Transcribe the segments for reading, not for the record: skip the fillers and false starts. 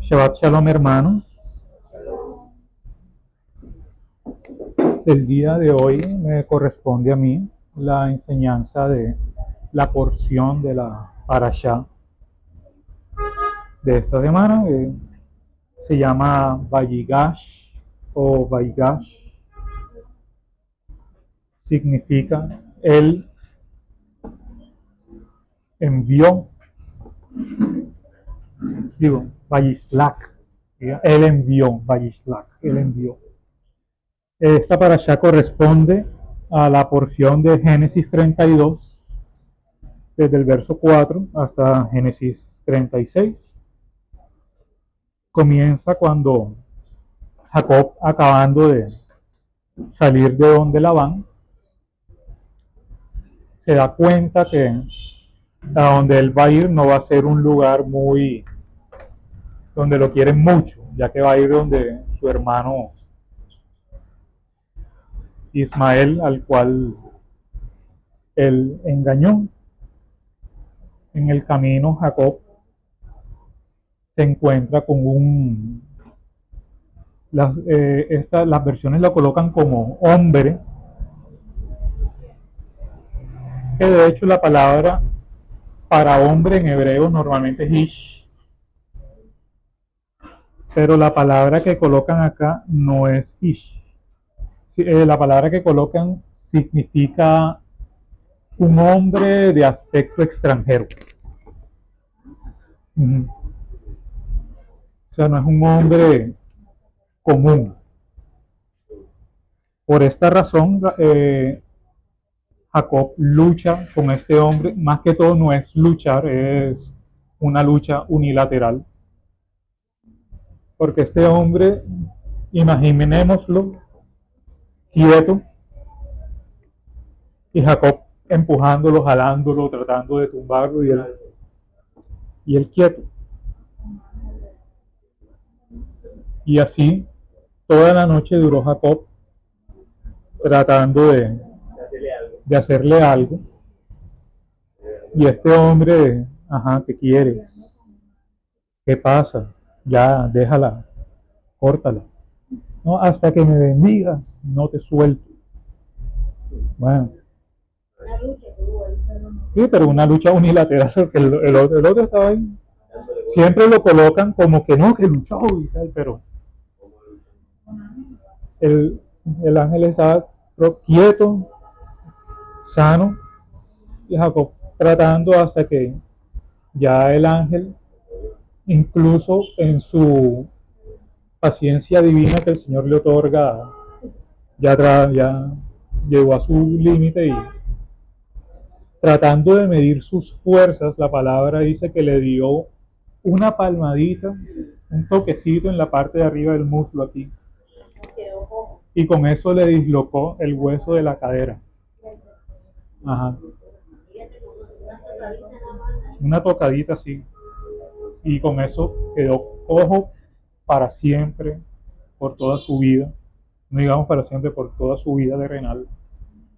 Shabbat Shalom, hermanos. El día de hoy me corresponde a mí la enseñanza de la porción de la Parashá de esta semana. Se llama Vayigash o Vayigash. Significa él envió, Vayislak. Él envió, Vayislak, él envió. Esta parashá corresponde a la porción de Génesis 32, desde el verso 4 hasta Génesis 36. Comienza cuando Jacob, acabando de salir de donde Labán, se da cuenta que a donde él va a ir no va a ser un lugar muy donde lo quieren mucho, ya que va a ir donde su hermano Ismael, al cual él engañó. En el camino Jacob se encuentra con las versiones lo colocan como hombre, que de hecho la palabra para hombre en hebreo normalmente es ish, pero la palabra que colocan acá no es ish. La palabra que colocan significa un hombre de aspecto extranjero. O sea, no es un hombre común. Por esta razón, Jacob lucha con este hombre. Más que todo no es luchar, es una lucha unilateral. Porque este hombre, imaginémoslo, quieto, y Jacob empujándolo, jalándolo, tratando de tumbarlo, y él quieto. Y así toda la noche duró Jacob tratando de hacerle algo. Y este hombre, ¿qué quieres? ¿Qué pasa? Ya, déjala, córtala. No, hasta que me bendigas, no te suelto. Bueno. Sí, pero una lucha unilateral, porque el otro estaba ahí. Siempre lo colocan como que no, que luchó, pero el ángel estaba quieto, sano, y Jacob tratando hasta que ya el ángel, incluso en su paciencia divina que el Señor le otorga, ya llegó a su límite y tratando de medir sus fuerzas, la palabra dice que le dio una palmadita, un toquecito en la parte de arriba del muslo aquí. Y con eso le dislocó el hueso de la cadera. Ajá. Una tocadita así. Y con eso quedó cojo para siempre, por toda su vida. No digamos para siempre, por toda su vida terrenal.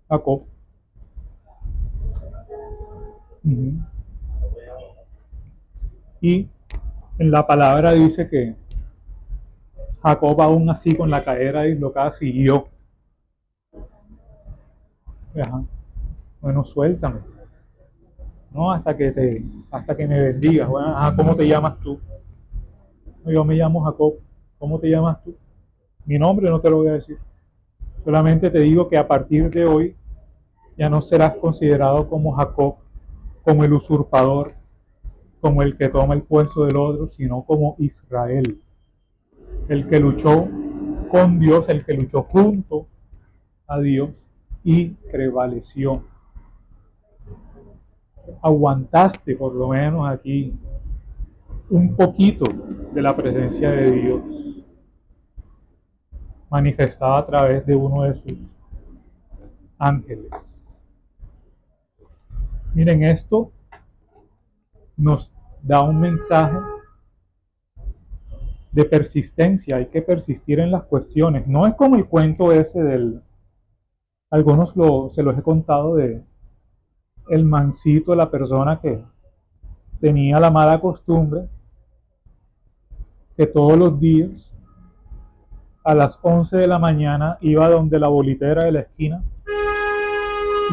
Jacob. Y en la palabra dice que Jacob, aún así con la cadera dislocada, siguió. Ajá. Bueno, suéltame. No, hasta que me bendigas. Bueno, ¿cómo te llamas tú? Yo me llamo Jacob. ¿Cómo te llamas tú? Mi nombre no te lo voy a decir. Solamente te digo que a partir de hoy ya no serás considerado como Jacob, como el usurpador, como el que toma el puesto del otro, sino como Israel, el que luchó con Dios, el que luchó junto a Dios y prevaleció. Aguantaste por lo menos aquí un poquito de la presencia de Dios manifestada a través de uno de sus ángeles. Miren, esto nos da un mensaje de persistencia. Hay que persistir en las cuestiones. No es como el cuento ese algunos se los he contado, de el mancito, la persona que tenía la mala costumbre, que todos los días a las 11 de la mañana iba donde la bolitera de la esquina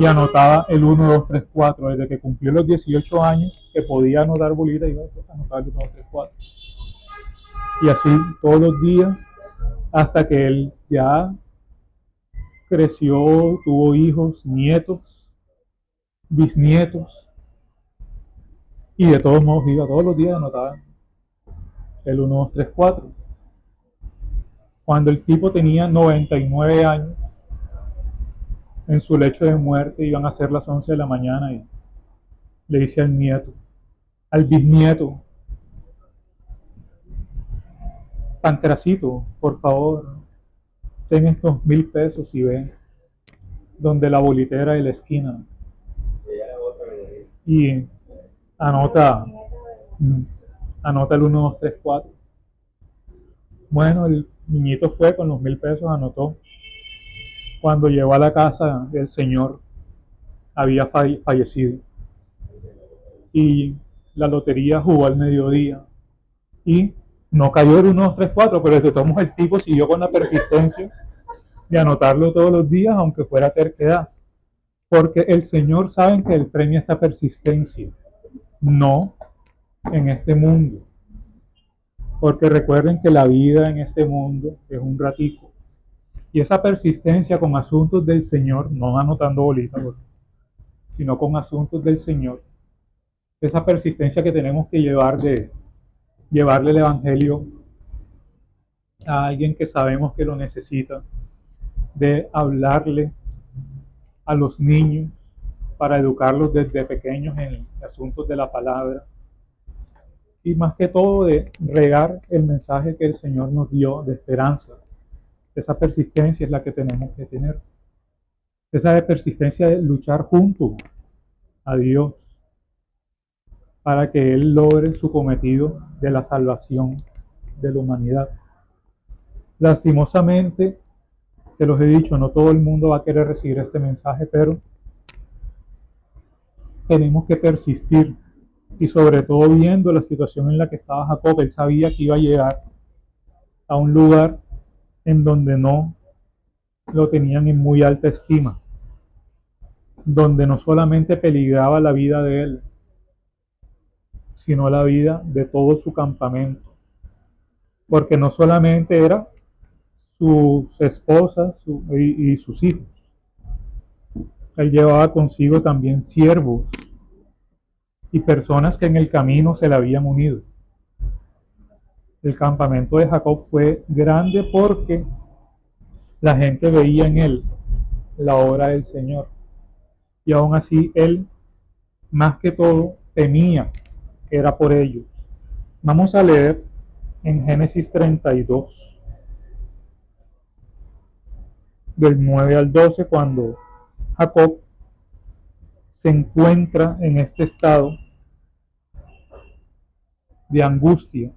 y anotaba el 1, 2, 3, 4. Desde que cumplió los 18 años que podía anotar bolita, iba a anotar el 1, 2, 3, 4. Y así todos los días hasta que él ya creció, tuvo hijos, nietos, bisnietos, y de todos modos iba todos los días a anotar el 1, 2, 3, 4. Cuando el tipo tenía 99 años, en su lecho de muerte, iban a ser las 11 de la mañana y le dice al nieto, al bisnieto: Pancracito, por favor, ten estos 1,000 pesos y ve donde la bolitera de la esquina y anota, anota el 1, 2, 3, 4. Bueno, el niñito fue con los 1,000 pesos, anotó. Cuando llegó a la casa, el señor había fallecido y la lotería jugó al mediodía y no cayó el 1, 2, 3, 4, pero desde todos el tipo siguió con la persistencia de anotarlo todos los días, aunque fuera terquedad, porque el Señor sabe que Él premia esta persistencia, no en este mundo, porque recuerden que la vida en este mundo es un ratico, y esa persistencia con asuntos del Señor, no anotando bolitas, sino con asuntos del Señor, esa persistencia que tenemos que llevar de llevarle el Evangelio a alguien que sabemos que lo necesita, de hablarle a los niños para educarlos desde pequeños en asuntos de la palabra, y más que todo de regar el mensaje que el Señor nos dio de esperanza. Esa persistencia es la que tenemos que tener, esa persistencia de luchar junto a Dios para que Él logre su cometido de la salvación de la humanidad. Lastimosamente, se los he dicho, no todo el mundo va a querer recibir este mensaje, pero tenemos que persistir, y sobre todo viendo la situación en la que estaba Jacob. Él sabía que iba a llegar a un lugar en donde no lo tenían en muy alta estima, donde no solamente peligraba la vida de él, sino la vida de todo su campamento, porque no solamente era sus esposas y sus hijos, él llevaba consigo también siervos y personas que en el camino se le habían unido. El campamento de Jacob fue grande porque la gente veía en él la obra del Señor, y aún así él, más que todo, temía, era por ellos. Vamos a leer en Génesis 32, del 9 al 12, cuando Jacob se encuentra en este estado de angustia.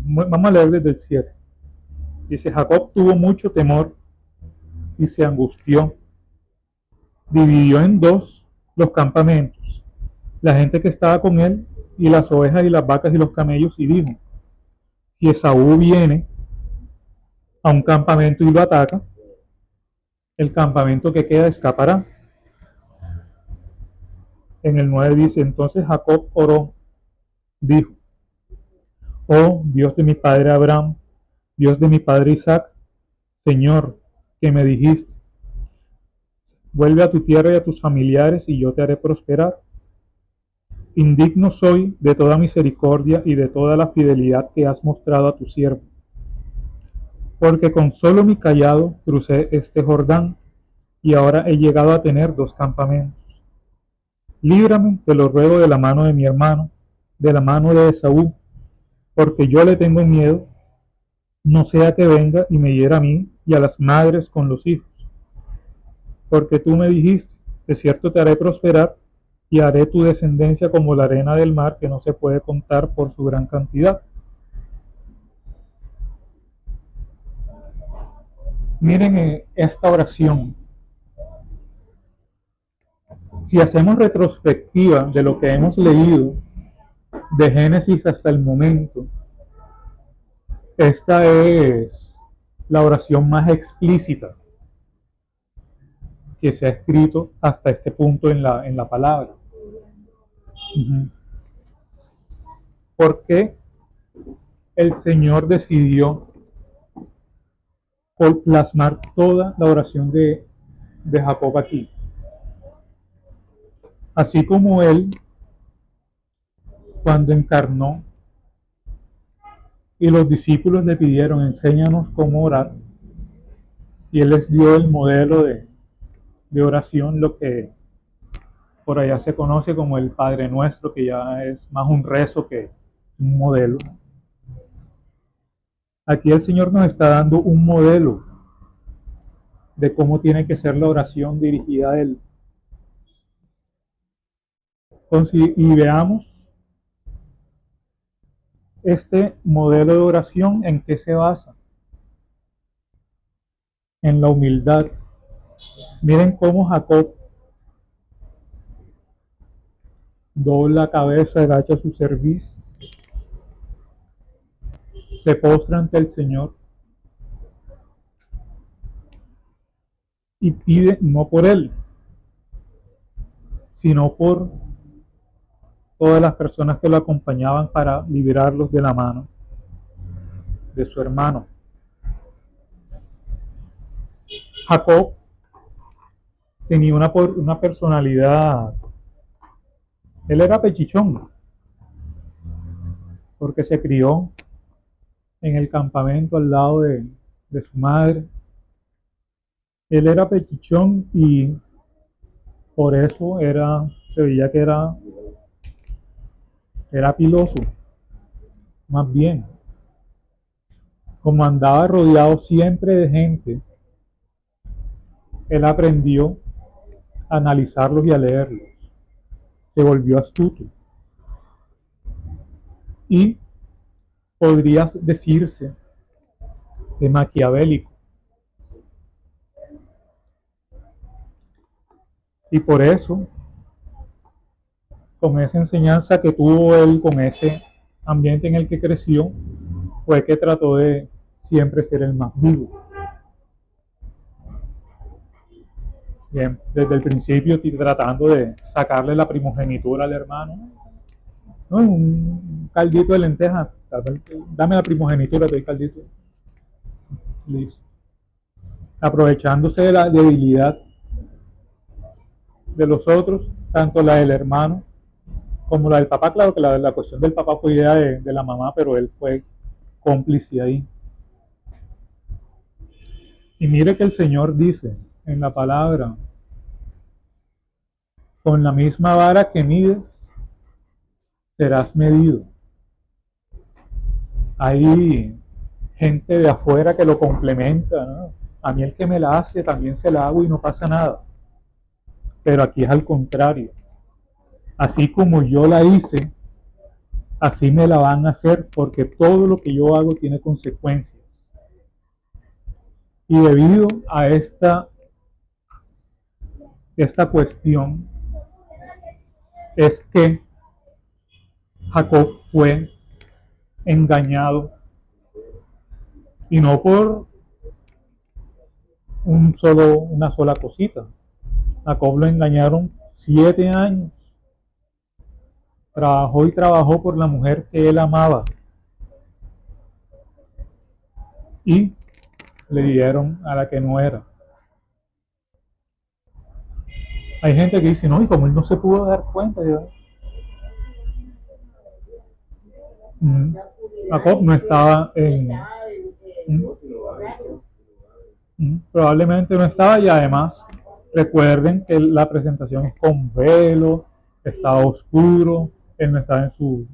Vamos a leer desde el 7. Dice: Jacob tuvo mucho temor y se angustió. Dividió en dos los campamentos, la gente que estaba con él y las ovejas y las vacas y los camellos, y dijo: si Esaú viene a un campamento y lo ataca, el campamento que queda escapará. En el 9 dice: entonces Jacob oró, dijo: oh Dios de mi padre Abraham, Dios de mi padre Isaac, Señor, que me dijiste: vuelve a tu tierra y a tus familiares y yo te haré prosperar. Indigno soy de toda misericordia y de toda la fidelidad que has mostrado a tu siervo, porque con solo mi cayado crucé este Jordán y ahora he llegado a tener dos campamentos. Líbrame, te lo ruego, de la mano de mi hermano, de la mano de Esaú, porque yo le tengo miedo, no sea que venga y me hiera a mí y a las madres con los hijos. Porque tú me dijiste: de cierto te haré prosperar y haré tu descendencia como la arena del mar, que no se puede contar por su gran cantidad. Miren esta oración. Si hacemos retrospectiva de lo que hemos leído de Génesis hasta el momento, esta es la oración más explícita que se ha escrito hasta este punto en la palabra. ¿Por qué el Señor decidió plasmar toda la oración de Jacob aquí? Así como Él, cuando encarnó y los discípulos le pidieron, enséñanos cómo orar, y Él les dio el modelo de oración, lo que por allá se conoce como el Padre Nuestro, que ya es más un rezo que un modelo. Aquí el Señor nos está dando un modelo de cómo tiene que ser la oración dirigida a Él. Y veamos este modelo de oración en qué se basa. En la humildad. Miren cómo Jacob dobla la cabeza, agacha su cerviz, se postra ante el Señor y pide no por él, sino por todas las personas que lo acompañaban para liberarlos de la mano de su hermano. Jacob tenía una personalidad, él era pechichón, porque se crió en el campamento al lado de su madre. Él era pechichón y por eso se veía que era piloso, más bien. Como andaba rodeado siempre de gente, él aprendió a analizarlos y a leerlos. Se volvió astuto. Y podría decirse de maquiavélico. Y por eso, con esa enseñanza que tuvo él, con ese ambiente en el que creció, fue que trató de siempre ser el más vivo. Bien, desde el principio tratando de sacarle la primogenitura al hermano. No, un caldito de lenteja, dame la primogenitura, te doy caldito. Listo. Aprovechándose de la debilidad de los otros, tanto la del hermano como la del papá. Claro que la cuestión del papá fue idea de la mamá, pero él fue cómplice ahí. Y mire que el Señor dice en la palabra, con la misma vara que mides, serás medido. Hay gente de afuera que lo complementa, ¿no? A mí el que me la hace también se la hago y no pasa nada. Pero aquí es al contrario. Así como yo la hice, así me la van a hacer, porque todo lo que yo hago tiene consecuencias. Y debido a esta cuestión es que Jacob fue engañado, y no por una sola cosita. Jacob lo engañaron 7 años. Trabajó y trabajó por la mujer que él amaba. Y le dieron a la que no era. Hay gente que dice, no, y como él no se pudo dar cuenta. Jacob no estaba probablemente no estaba, y además recuerden que la presentación es con velo, estaba oscuro, él no estaba en su...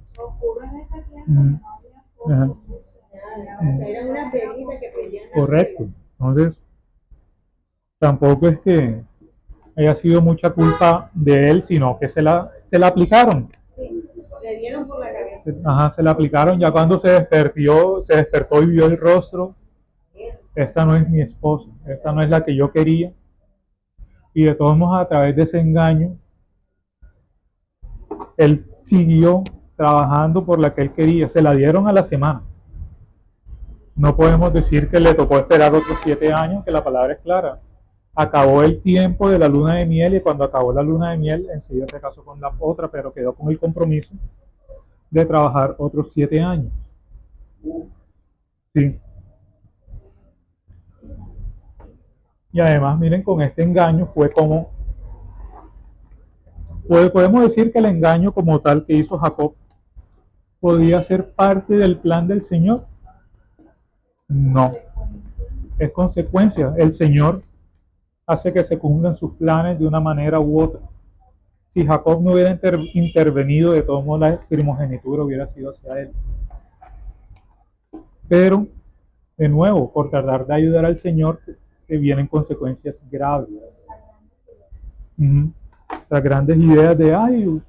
Correcto. Entonces, tampoco es que haya sido mucha culpa de él, sino que se la aplicaron. Sí, le dieron por la cabeza. Se la aplicaron ya cuando se despertó y vio el rostro. Esta no es mi esposa, esta no es la que yo quería. Y de todos modos, a través de ese engaño, él siguió trabajando por la que él quería. Se la dieron a la semana. No podemos decir que le tocó esperar otros 7 años, que la palabra es clara. Acabó el tiempo de la luna de miel y cuando acabó la luna de miel, enseguida se casó con la otra, pero quedó con el compromiso de trabajar otros 7 años. Sí. Y además, miren, con este engaño fue como, podemos decir que el engaño como tal que hizo Jacob podía ser parte del plan del Señor. No, es consecuencia. El Señor hace que se cumplan sus planes de una manera u otra. Si Jacob no hubiera intervenido, de todos modos la primogenitura hubiera sido hacia él. Pero, de nuevo, por tratar de ayudar al Señor, se vienen consecuencias graves. Estas grandes ideas de, ay,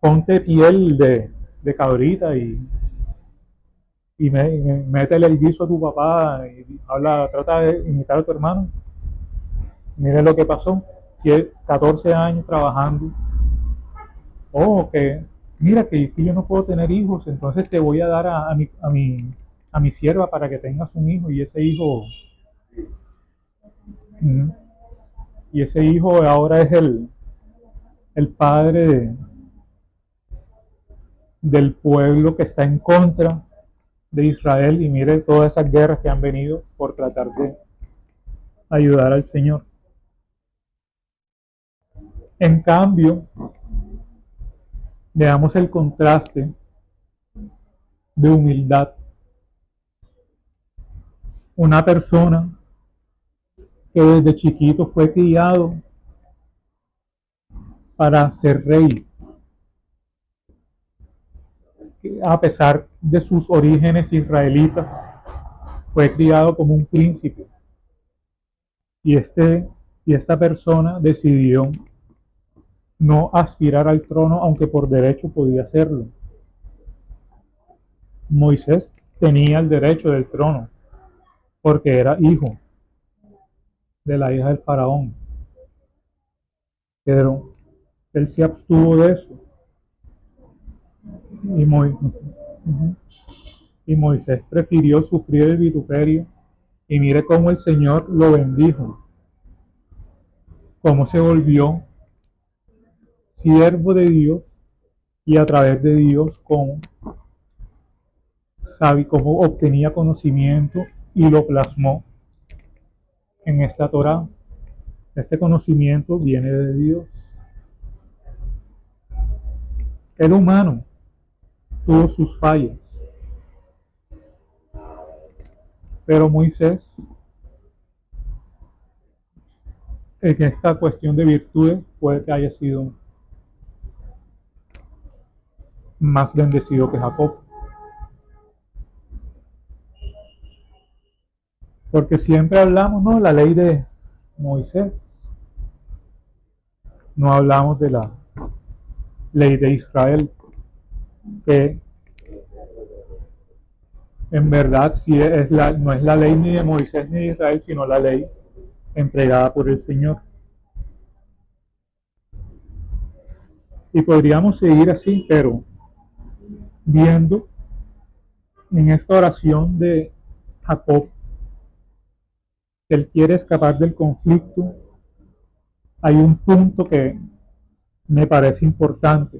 ponte piel de cabrita y métele el guiso a tu papá y trata de imitar a tu hermano. Mire lo que pasó. 14 años trabajando. Oh, que mira que yo no puedo tener hijos, entonces te voy a dar a mi sierva para que tengas un hijo y ese hijo ahora es el padre del pueblo que está en contra de Israel y mire todas esas guerras que han venido por tratar de ayudar al Señor. En cambio, veamos el contraste de humildad. Una persona que desde chiquito fue criado para ser rey, a pesar de sus orígenes israelitas, fue criado como un príncipe. Y esta persona decidió no aspirar al trono, aunque por derecho podía hacerlo. Moisés tenía el derecho del trono, porque era hijo de la hija del faraón. Pero él se abstuvo de eso. Y Moisés prefirió sufrir el vituperio. Y mire cómo el Señor lo bendijo. Cómo se volvió siervo de Dios y a través de Dios cómo obtenía conocimiento y lo plasmó en esta Torá. Este conocimiento viene de Dios. El humano tuvo sus fallas, pero Moisés, en esta cuestión de virtudes, puede que haya sido más bendecido que Jacob. Porque siempre hablamos, ¿no? La ley de Moisés. No hablamos de la ley de Israel, que en verdad sí no es la ley ni de Moisés ni de Israel, sino la ley entregada por el Señor. Y podríamos seguir así, pero viendo en esta oración de Jacob, que él quiere escapar del conflicto, hay un punto que me parece importante.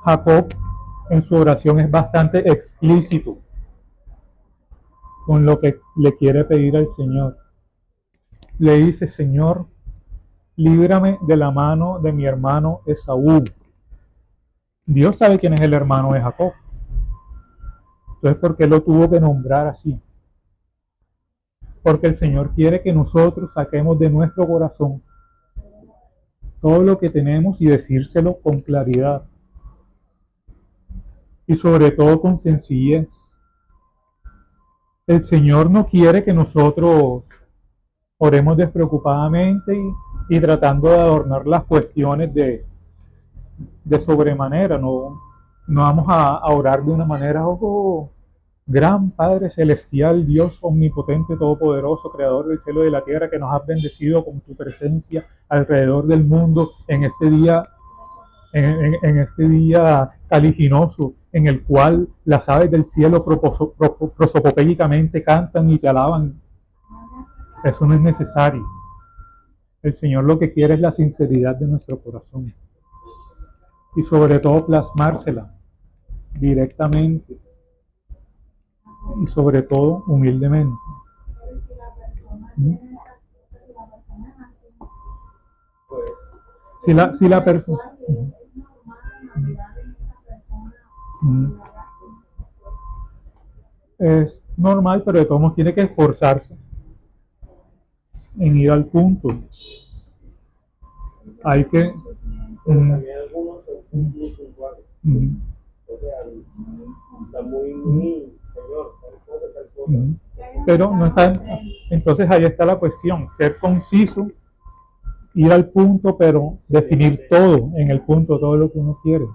Jacob en su oración es bastante explícito con lo que le quiere pedir al Señor. Le dice: Señor, líbrame de la mano de mi hermano Esaú. Dios sabe quién es el hermano de Jacob. Entonces, ¿por qué lo tuvo que nombrar así? Porque el Señor quiere que nosotros saquemos de nuestro corazón todo lo que tenemos y decírselo con claridad. Y sobre todo con sencillez. El Señor no quiere que nosotros oremos despreocupadamente y tratando de adornar las cuestiones de sobremanera. No vamos a orar de una manera: oh, gran Padre Celestial, Dios omnipotente, todopoderoso, creador del cielo y de la tierra, que nos has bendecido con tu presencia alrededor del mundo en este día en este día caliginoso, en el cual las aves del cielo prosopopélicamente cantan y te alaban. Eso no es necesario. El Señor lo que quiere es la sinceridad de nuestro corazón. Y sobre todo plasmársela directamente. Y sobre todo humildemente. Si la persona... Es normal, pero de todos modos tiene que esforzarse en ir al punto. Hay que... Pero no está... Entonces ahí está la cuestión, ser conciso, ir al punto, pero definir todo en el punto, todo lo que uno quiere.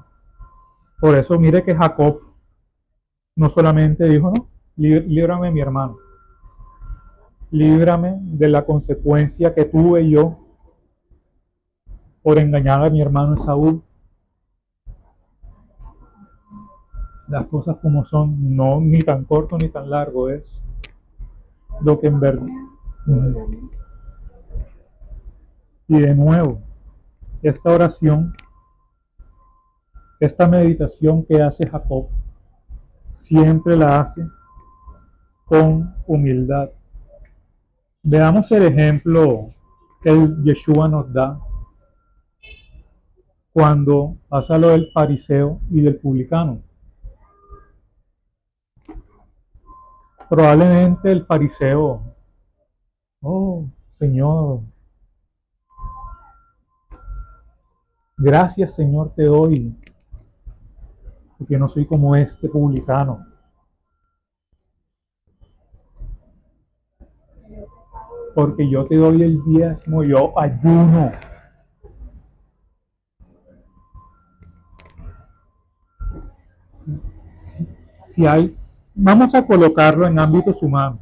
Por eso mire que Jacob no solamente dijo, no, líbrame mi hermano, líbrame de la consecuencia que tuve yo por engañar a mi hermano Esaú. Las cosas como son, no ni tan corto ni tan largo es lo que en verdad. Y de nuevo, esta oración, esta meditación que hace Jacob, siempre la hace con humildad. Veamos el ejemplo que Yeshua nos da cuando pasa lo del fariseo y del publicano. Probablemente el fariseo, oh Señor, gracias Señor te doy, porque no soy como este publicano. Porque yo te doy el diezmo, yo ayuno. Si hay, vamos a colocarlo en ámbitos humanos.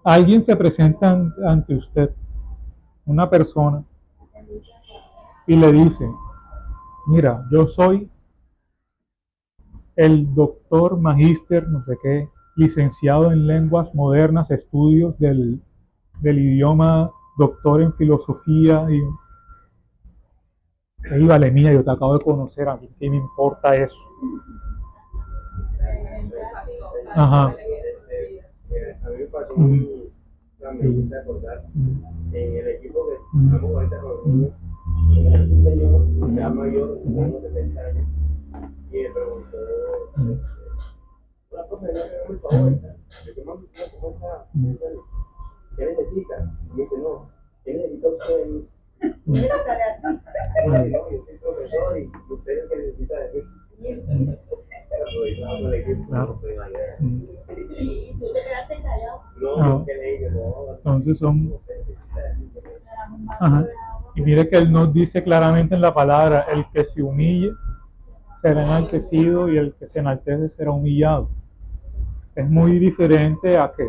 Alguien se presenta ante usted, una persona, y le dice, mira, yo soy el doctor, magíster, no sé qué, licenciado en lenguas modernas, estudios del idioma, doctor en filosofía, y vale mía, yo te acabo de conocer, a mí qué me importa eso. Ajá. A mí me pasó me hiciste acordar en el equipo que estamos ahorita con los niños, un señor ya mayor, unos 70 años, y me preguntó, una profesora que era muy favorita, le dije, mami, ¿cómo está? ¿Qué necesita? Y me dice, no, ¿qué necesita usted? No, yo soy profesor y usted es el que necesita de mí. Claro. ¿Y tú te quedaste callado? No, entonces son... Ajá. Y mire que él nos dice claramente en la palabra, el que se humille será enaltecido y el que se enaltece será humillado. Es muy diferente a que,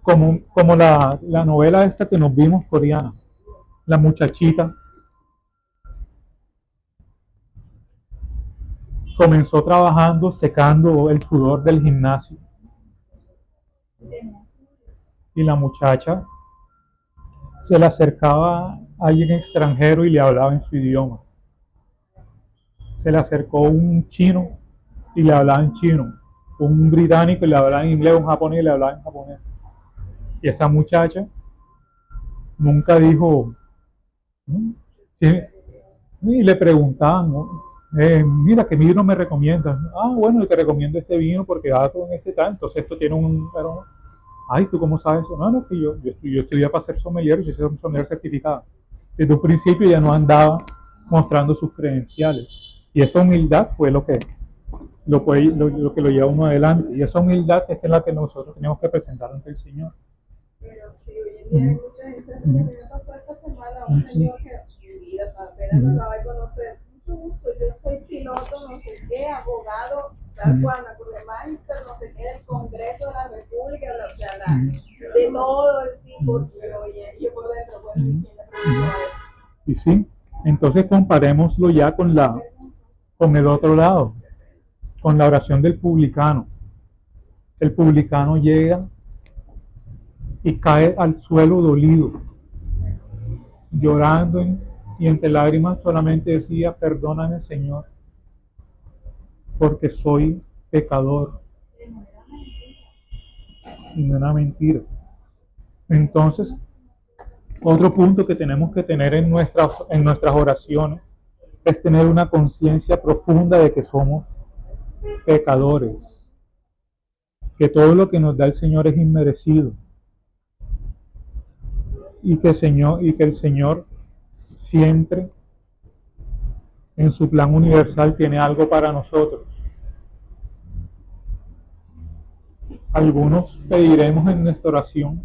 como la novela esta que nos vimos coreana, la muchachita comenzó trabajando secando el sudor del gimnasio y la muchacha se le acercaba a alguien extranjero y le hablaba en su idioma. Se le acercó un chino y le hablaba en chino, un británico y le hablaba en inglés, un japonés y le hablaba en japonés. Y esa muchacha nunca dijo, ¿sí? Y le preguntaban, ¿no? Mira, ¿qué vino me recomiendas? Ah, bueno, yo te recomiendo este vino porque va con este tal, entonces esto tiene un aroma. Ay, ¿tú cómo sabes eso? No, no, que yo estudié para ser sommelier, yo soy sommelier certificado. Desde un principio ya no andaba mostrando sus credenciales. Y esa humildad fue lo que lo lleva uno adelante. Y esa humildad es la que nosotros tenemos que presentar ante el Señor. Pero sí, hoy en día hay mucha gente así. A mí me pasó esta semana un señor que mi vida, o sea, apenas me acaba de conocer. Mucho gusto, yo soy piloto, no sé qué, abogado, tal cual, Magister, no sé qué, del Congreso de la República, o sea, de todo el tipo. Pero oye, yo por dentro, pues, Y sí, entonces comparémoslo ya con el otro lado, con la oración del publicano. El publicano llega y cae al suelo dolido, llorando y entre lágrimas solamente decía, perdóname Señor, porque soy pecador. Y no era mentira. Entonces, otro punto que tenemos que tener en nuestras oraciones es tener una conciencia profunda de que somos pecadores, que todo lo que nos da el Señor es inmerecido y que el Señor siempre en su plan universal tiene algo para nosotros. Algunos pediremos en nuestra oración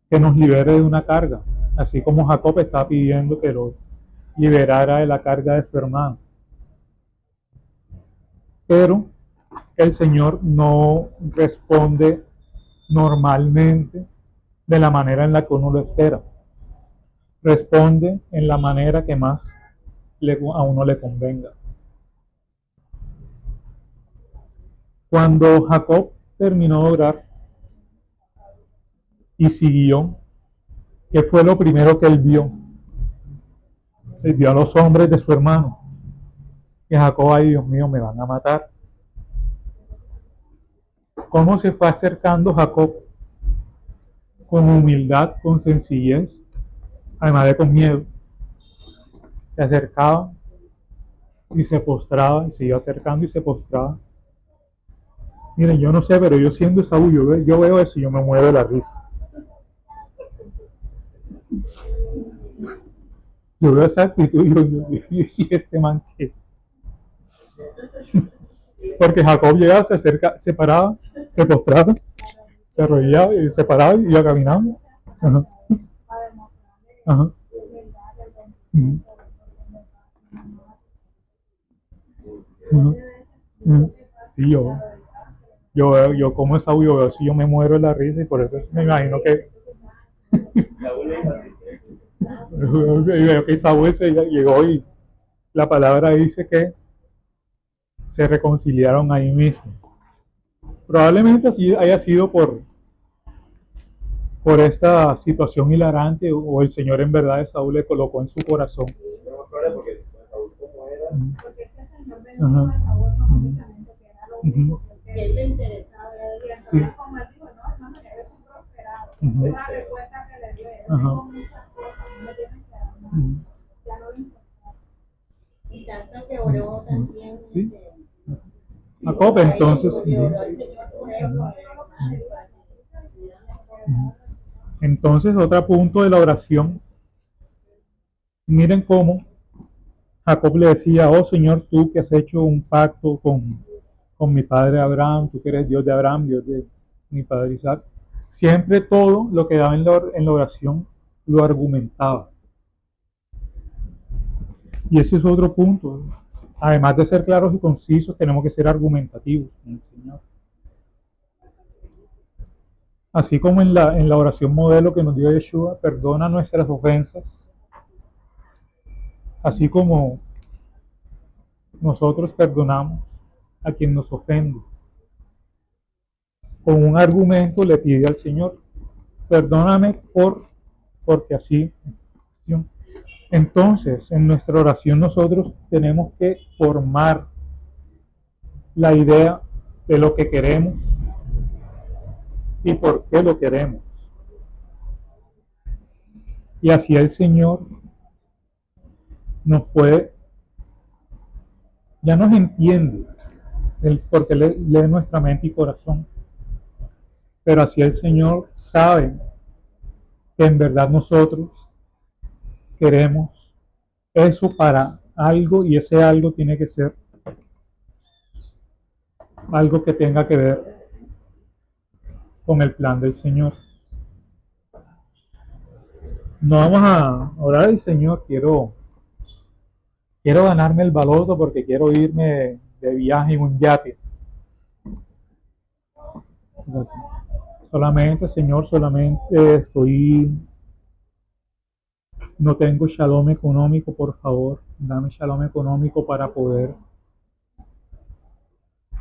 que nos libere de una carga, así como Jacob estaba pidiendo que lo liberara de la carga de su hermano. Pero el Señor no responde normalmente de la manera en la que uno lo espera. Responde en la manera que más a uno le convenga. Cuando Jacob terminó de orar y siguió, ¿qué fue lo primero que él vio? Él vio a los hombres de su hermano. Y Jacob, ay Dios mío, me van a matar. ¿Cómo se fue acercando Jacob? Con humildad, con sencillez, además de con miedo. Se acercaba y se postraba, y se iba acercando y se postraba. Miren, yo no sé, pero yo siendo Esaú, yo veo eso y yo me muero de la risa. Yo veo esa actitud y este man que... Porque Jacob llegaba, se acerca, se paraba, se postraba, se arrodillaba y se paraba y iba caminando. Ajá. Ajá. Uh-huh. Uh-huh. Uh-huh. Sí, yo como Esaú, yo veo si yo me muero de la risa y por eso me imagino que veo que Esaú se llegó y la palabra dice que se reconciliaron ahí mismo. Probablemente así haya sido por esta situación hilarante o el Señor en verdad de Saúl le colocó en su corazón. Porque es que el Señor bendijo a Saúl económicamente, que era lo único que él le interesaba. Y entonces, como él dijo, no, hermano, ya yo soy prosperado. Es la respuesta que le dio. Yo tengo muchas cosas, no me tienen que dar nada. Ya no le importa. Y tanto que oró también. Sí. Jacob, entonces. Entonces, otro punto de la oración. Miren cómo Jacob le decía, oh Señor, tú que has hecho un pacto con mi padre Abraham, tú que eres Dios de Abraham, Dios de mi padre Isaac. Siempre todo lo que daba en la oración lo argumentaba. Y ese es otro punto. Además de ser claros y concisos, tenemos que ser argumentativos con el Señor. Así como en la oración modelo que nos dio Yeshua, perdona nuestras ofensas, así como nosotros perdonamos a quien nos ofende. Con un argumento le pide al Señor, perdóname porque así. Entonces, en nuestra oración nosotros tenemos que formar la idea de lo que queremos y por qué lo queremos. Y así el Señor nos puede, ya nos entiende, porque lee nuestra mente y corazón. Pero así el Señor sabe que en verdad nosotros queremos eso para algo y ese algo tiene que ser algo que tenga que ver con el plan del Señor. No vamos a orar al Señor, quiero ganarme el baloto porque quiero irme de viaje en un yate. Solamente, Señor, solamente estoy no tengo shalom económico, por favor, dame shalom económico para poder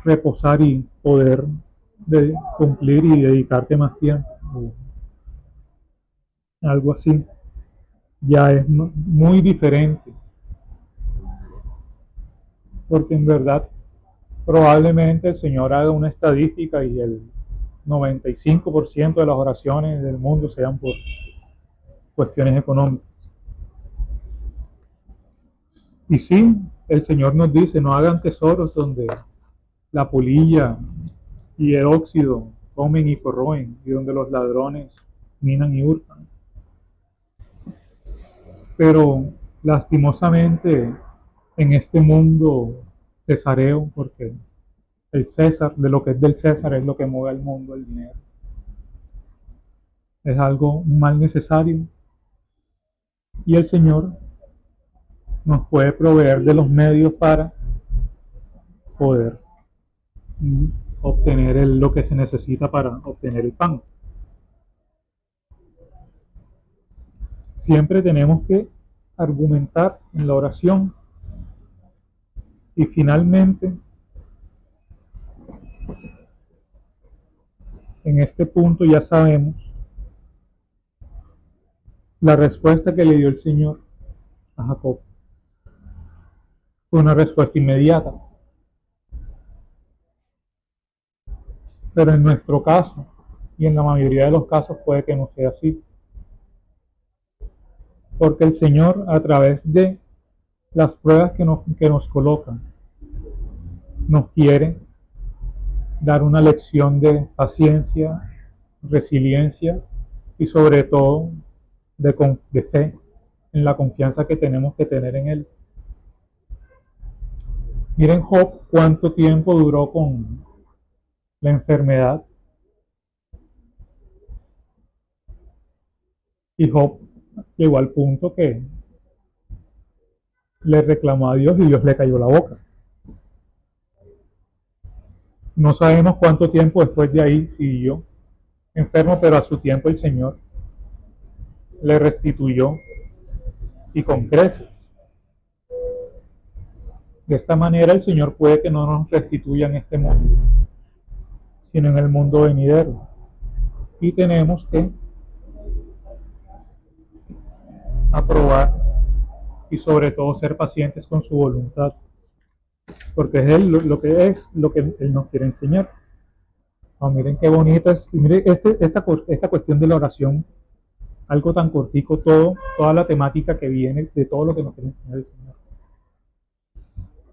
reposar y poder cumplir y dedicarte más tiempo. Algo así. Ya es muy diferente. Porque en verdad, probablemente el Señor haga una estadística y el 95% de las oraciones del mundo sean por cuestiones económicas. Y sí, el Señor nos dice, no hagan tesoros donde la polilla y el óxido comen y corroen, y donde los ladrones minan y hurtan. Pero lastimosamente en este mundo cesareo, porque el César, de lo que es del César, es lo que mueve al mundo, el dinero. Es algo un mal necesario y el Señor nos puede proveer de los medios para poder obtener lo que se necesita para obtener el pan. Siempre tenemos que argumentar en la oración y finalmente en este punto ya sabemos la respuesta que le dio el Señor a Jacob. Fue una respuesta inmediata. Pero en nuestro caso, y en la mayoría de los casos puede que no sea así. Porque el Señor, a través de las pruebas que nos colocan, nos quiere dar una lección de paciencia, resiliencia y sobre todo de fe en la confianza que tenemos que tener en Él. Miren Job cuánto tiempo duró con la enfermedad. Y Job llegó al punto que le reclamó a Dios y Dios le cayó la boca. No sabemos cuánto tiempo después de ahí siguió enfermo, pero a su tiempo el Señor le restituyó y con creces. De esta manera el Señor puede que no nos restituya en este mundo, sino en el mundo venidero. Y tenemos que aprobar y sobre todo ser pacientes con su voluntad, porque es Él lo que Él nos quiere enseñar. Oh, miren qué bonita es. Miren esta cuestión de la oración, algo tan cortico, toda la temática que viene de todo lo que nos quiere enseñar el Señor.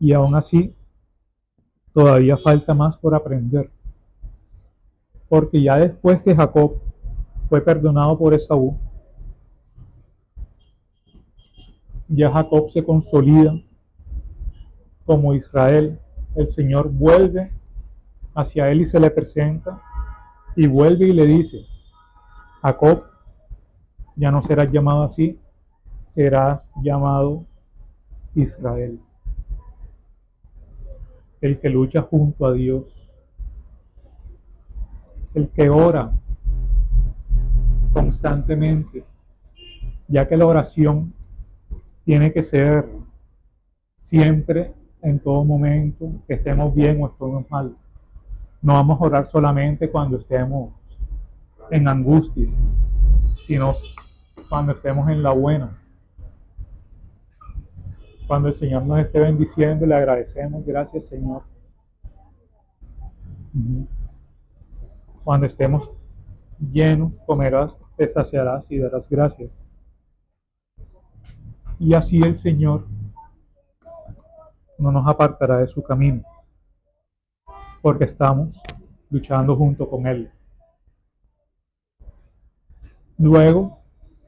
Y aún así, todavía falta más por aprender. Porque ya después que Jacob fue perdonado por Esaú, ya Jacob se consolida como Israel. El Señor vuelve hacia él y se le presenta y vuelve y le dice, Jacob, ya no serás llamado así, serás llamado Israel. El que lucha junto a Dios, el que ora constantemente, ya que la oración tiene que ser siempre, en todo momento, que estemos bien o estemos mal. No vamos a orar solamente cuando estemos en angustia, sino cuando estemos en la buena. Cuando el Señor nos esté bendiciendo, le agradecemos, gracias Señor. Cuando estemos llenos, comerás, te saciarás y darás gracias. Y así el Señor no nos apartará de su camino, porque estamos luchando junto con Él. Luego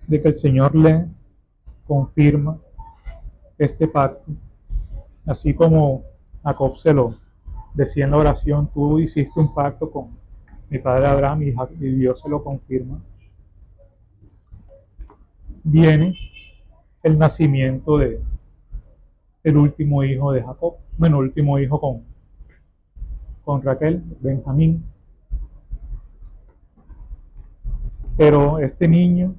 de que el Señor le confirma este pacto, así como Jacob se lo decía en la oración, tú hiciste un pacto con mi padre Abraham y Dios se lo confirma, viene el nacimiento de el último hijo de Jacob, bueno, el último hijo con Raquel, Benjamín. Pero este niño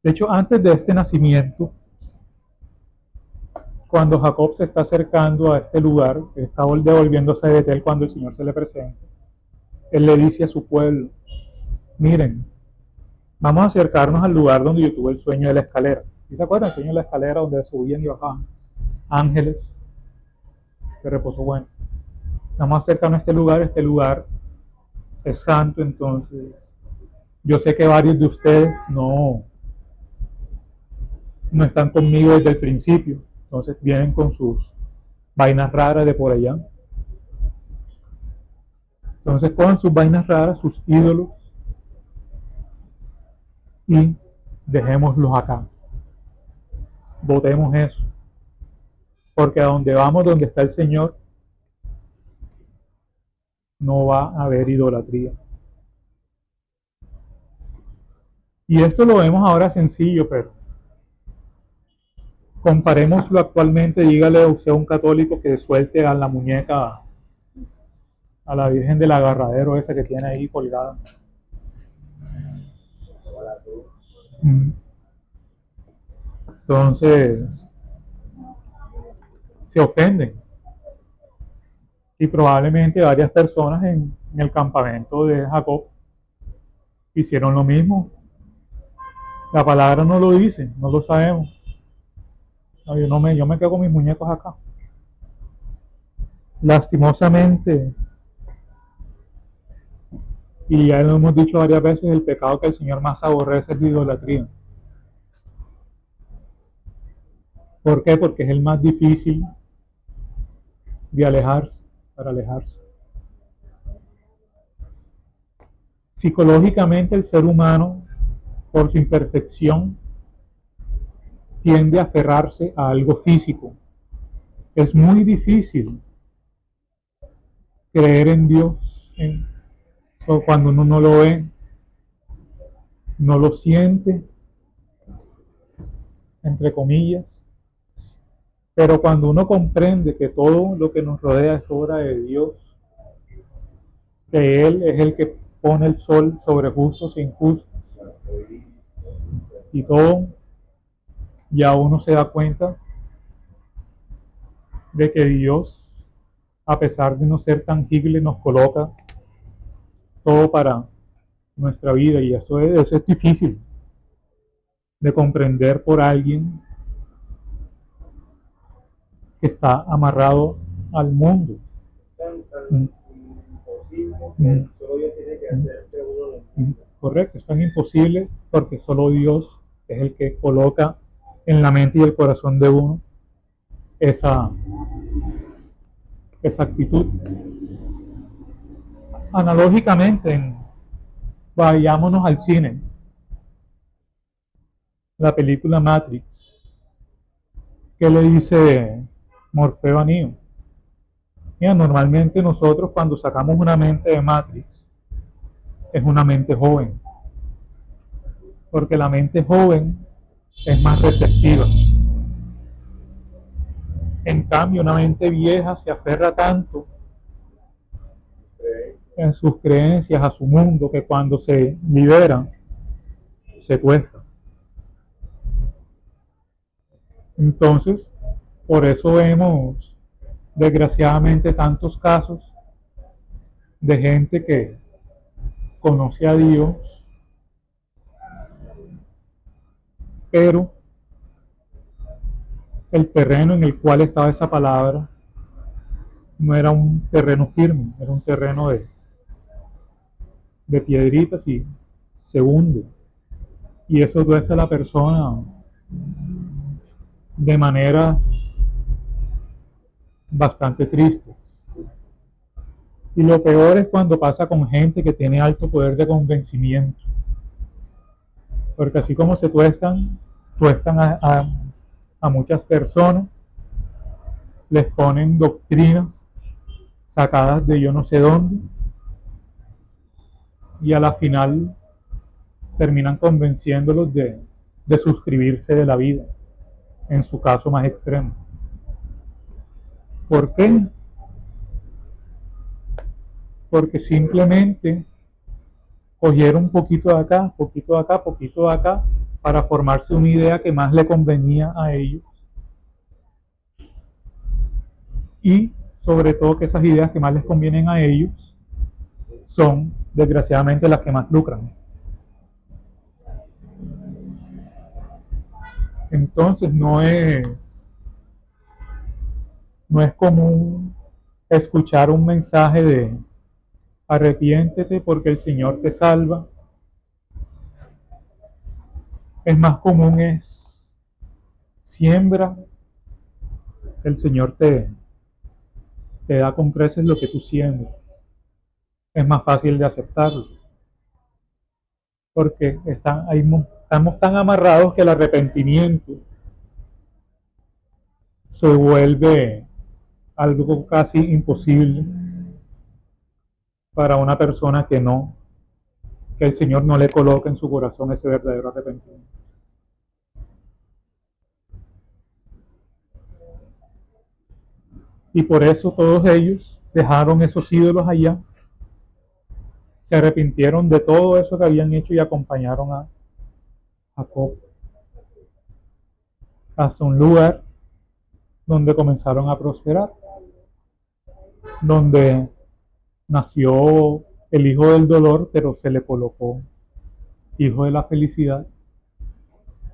De hecho, antes de este nacimiento, cuando Jacob se está acercando a este lugar, está devolviéndose de Betel cuando el Señor se le presenta, él le dice a su pueblo, miren, vamos a acercarnos al lugar donde yo tuve el sueño de la escalera. ¿Y se acuerdan el sueño de la escalera donde subían y bajaban ángeles? Se reposó bueno. Vamos a acercarnos a este lugar es santo, entonces yo sé que varios de ustedes no están conmigo desde el principio, entonces vienen con sus vainas raras de por allá. Entonces cojan sus vainas raras, sus ídolos, y dejémoslos acá. Botemos eso. Porque a donde vamos, donde está el Señor, no va a haber idolatría. Y esto lo vemos ahora sencillo, pero comparémoslo actualmente. Dígale a usted a un católico que suelte a la muñeca, a la Virgen del Agarradero esa que tiene ahí colgada. Entonces se ofenden. Y probablemente varias personas en el campamento de Jacob hicieron lo mismo. La palabra no lo dice, no lo sabemos. No, yo me quedo con mis muñecos acá. Lastimosamente, y ya lo hemos dicho varias veces, el pecado que el Señor más aborrece es la idolatría. ¿Por qué? Porque es el más difícil de alejarse, para alejarse. Psicológicamente el ser humano, por su imperfección, tiende a aferrarse a algo físico. Es muy difícil creer en Dios cuando uno no lo ve, no lo siente, entre comillas. Pero cuando uno comprende que todo lo que nos rodea es obra de Dios, que Él es el que pone el sol sobre justos e injustos, y todo, ya uno se da cuenta de que Dios, a pesar de no ser tangible, nos coloca todo para nuestra vida, y eso es difícil de comprender por alguien que está amarrado al mundo. Correcto, es tan imposible porque solo Dios es el que coloca en la mente y el corazón de uno esa actitud. Analógicamente, vayámonos al cine. La película Matrix. ¿Qué le dice Morfeo a Neo? Mira, normalmente nosotros cuando sacamos una mente de Matrix, es una mente joven. Porque la mente joven es más receptiva. En cambio, una mente vieja se aferra tanto en sus creencias, a su mundo, que cuando se libera, se tuesta. Entonces, por eso vemos, desgraciadamente, tantos casos de gente que conoce a Dios, pero el terreno en el cual estaba esa palabra no era un terreno firme, era un terreno de piedritas y se hunde. Y eso tuerce a la persona de maneras bastante tristes. Y lo peor es cuando pasa con gente que tiene alto poder de convencimiento. Porque así como se tuestan a muchas personas, les ponen doctrinas sacadas de yo no sé dónde, y a la final terminan convenciéndolos de suscribirse de la vida, en su caso más extremo. ¿Por qué? Porque simplemente cogieron un poquito de acá, poquito de acá, poquito de acá, para formarse una idea que más le convenía a ellos. Y sobre todo que esas ideas que más les convienen a ellos son, desgraciadamente, las que más lucran. Entonces no es común escuchar un mensaje de arrepiéntete porque el Señor te salva. Es más común es siembra, el Señor te da con creces lo que tú siembras. Es más fácil de aceptarlo, porque estamos tan amarrados que el arrepentimiento se vuelve algo casi imposible para una persona que el Señor no le coloca en su corazón ese verdadero arrepentimiento. Y por eso todos ellos dejaron esos ídolos allá, se arrepintieron de todo eso que habían hecho y acompañaron a Jacob hasta un lugar donde comenzaron a prosperar, donde nació el hijo del dolor, pero se le colocó hijo de la felicidad,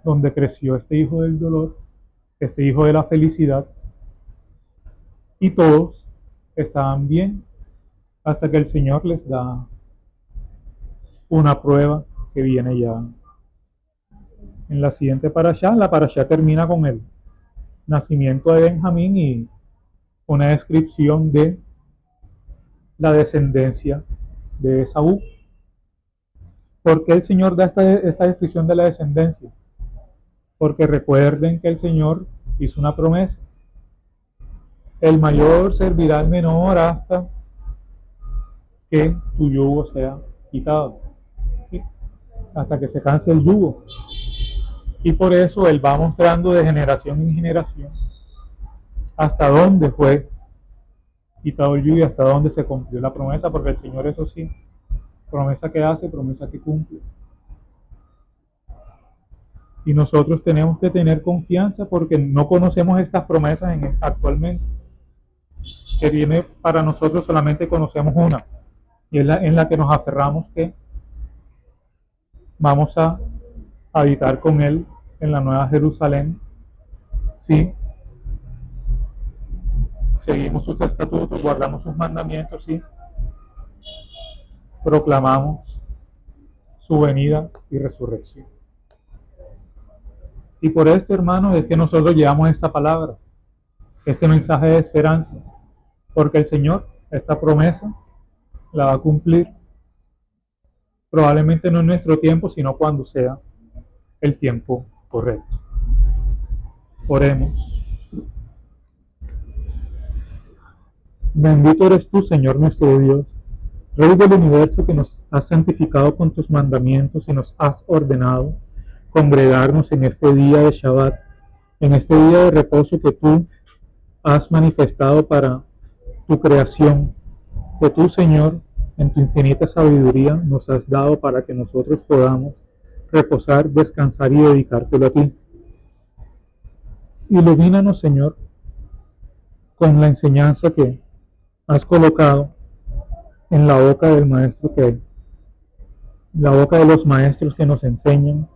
donde creció este hijo del dolor, este hijo de la felicidad, y todos estaban bien hasta que el Señor les da una prueba que viene ya en la siguiente parashá. La parashá termina con el nacimiento de Benjamín y una descripción de la descendencia de Esaú. ¿Por qué el Señor da esta descripción de la descendencia? Porque recuerden que el Señor hizo una promesa: el mayor servirá al menor hasta que tu yugo sea quitado, ¿sí? Hasta que se canse el yugo. Y por eso Él va mostrando de generación en generación hasta dónde fue quitado el yugo y hasta dónde se cumplió la promesa, porque el Señor, eso sí, promesa que hace, promesa que cumple. Y nosotros tenemos que tener confianza porque no conocemos estas promesas actualmente. Que viene para nosotros, solamente conocemos una, y es en la que nos aferramos, que vamos a habitar con Él en la Nueva Jerusalén si seguimos sus estatutos, guardamos sus mandamientos, si proclamamos su venida y resurrección. Y por esto, hermanos, es que nosotros llevamos esta palabra, este mensaje de esperanza, porque el Señor, esta promesa, la va a cumplir. Probablemente no en nuestro tiempo, sino cuando sea el tiempo correcto. Oremos. Bendito eres tú, Señor nuestro Dios, Rey del universo, que nos has santificado con tus mandamientos y nos has ordenado congregarnos en este día de Shabbat, en este día de reposo que tú has manifestado para tu creación, que tú, Señor, en tu infinita sabiduría nos has dado para que nosotros podamos reposar, descansar y dedicártelo a ti. Ilumínanos, Señor, con la enseñanza que has colocado en la boca del maestro, la boca de los maestros que nos enseñan,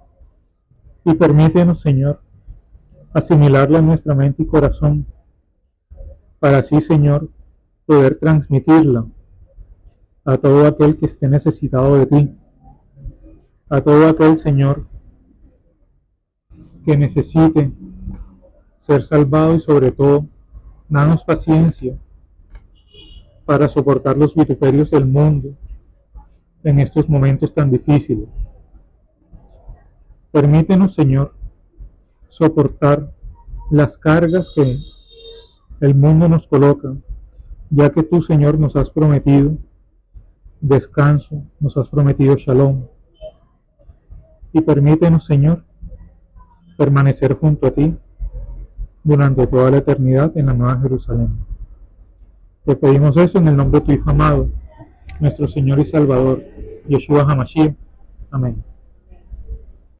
y permítenos, Señor, asimilarla en nuestra mente y corazón, para así, Señor, poder transmitirla a todo aquel que esté necesitado de ti, a todo aquel, Señor, que necesite ser salvado, y sobre todo, danos paciencia para soportar los vituperios del mundo en estos momentos tan difíciles. Permítenos, Señor, soportar las cargas que el mundo nos coloca, ya que tú, Señor, nos has prometido descanso, nos has prometido shalom. Y permítenos, Señor, permanecer junto a ti durante toda la eternidad en la Nueva Jerusalén. Te pedimos eso en el nombre de tu Hijo amado, nuestro Señor y Salvador, Yeshua HaMashiach. Amén.